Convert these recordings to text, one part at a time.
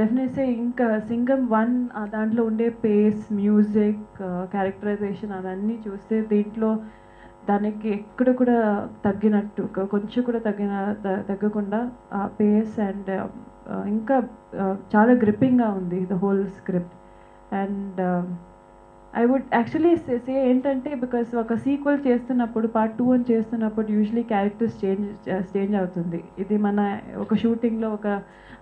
Definitely ఇంకా సింగం 1 దాంట్లో ఉండే పేస్, మ్యూజిక్, క్యారెక్టరైజేషన్ అవన్నీ చూస్తే దీంట్లో దానికి ఎక్కడ కూడా తగ్గినట్టు కొంచెం కూడా తగ్గకుండా ఆ పేస్ అండ్ ఇంకా చాలా గ్రిప్పింగ్గా ఉంది the whole script. And I would actually say ఏంటంటే బికాస్ ఒక సీక్వెల్ చేస్తున్నప్పుడు పార్ట్ 2 అని చేస్తున్నప్పుడు యూజువలీ క్యారెక్టర్స్ చేంజ్ అవుతుంది. ఇది మన ఒక షూటింగ్లో ఒక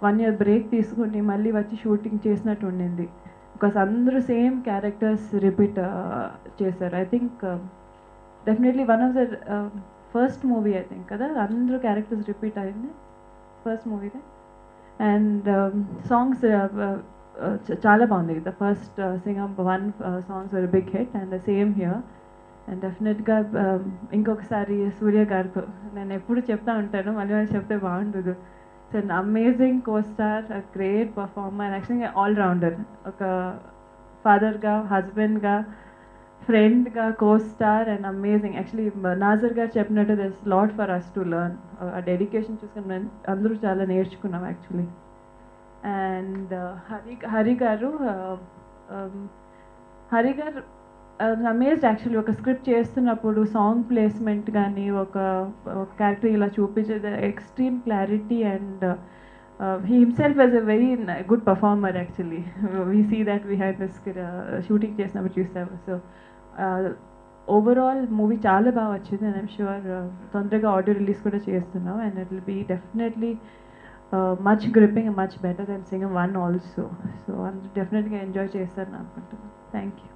1 year బ్రేక్ తీసుకుని మళ్ళీ వచ్చి షూటింగ్ చేసినట్టు ఉండింది. బికాస్ అందరూ సేమ్ క్యారెక్టర్స్ రిపీట్ చేశారు. I think definitely one of the first movie I think కదా, అందరూ క్యారెక్టర్స్ రిపీట్ అయింది ఫస్ట్ మూవీదే. అండ్ సాంగ్స్ చాలా బాగుంది. The first Singam 1 songs were big hit and the same here. And డెఫినెట్గా ఇంకొకసారి సూర్య గారితో నేను ఎప్పుడు చెప్తా ఉంటాను, మళ్ళీ మళ్ళీ చెప్తే బాగుండదు. It's an amazing costar, a great performer, యాక్చువల్గా ఆల్రౌండర్. ఒక ఫాదర్గా, హస్బెండ్గా, ఫ్రెండ్గా, costar and amazing. Actually Nassar garu చెప్పినట్టు this lot for us to learn. ఆ డెడికేషన్ చూసుకుని అందరూ చాలా నేర్చుకున్నాం actually. And Hari garu amazed actually. ఒక స్క్రిప్ట్ చేస్తున్నప్పుడు సాంగ్ ప్లేస్మెంట్ కానీ ఒక క్యారెక్టర్ ఇలా చూపించేది extreme clarity and he himself was a very good performer actually. We see that behind the shooting చేసినప్పుడు చూస్తాము. సో ఓవరాల్ మూవీ చాలా బాగా వచ్చింది అండ్ ఐమ్ షూర్ తొందరగా ఆడియో రిలీజ్ కూడా చేస్తున్నాం. And it will be definitely much gripping and much better than Singham 1 also. So I'm definitely enjoy చేస్తాను అనుకుంటున్నాను. Thank you.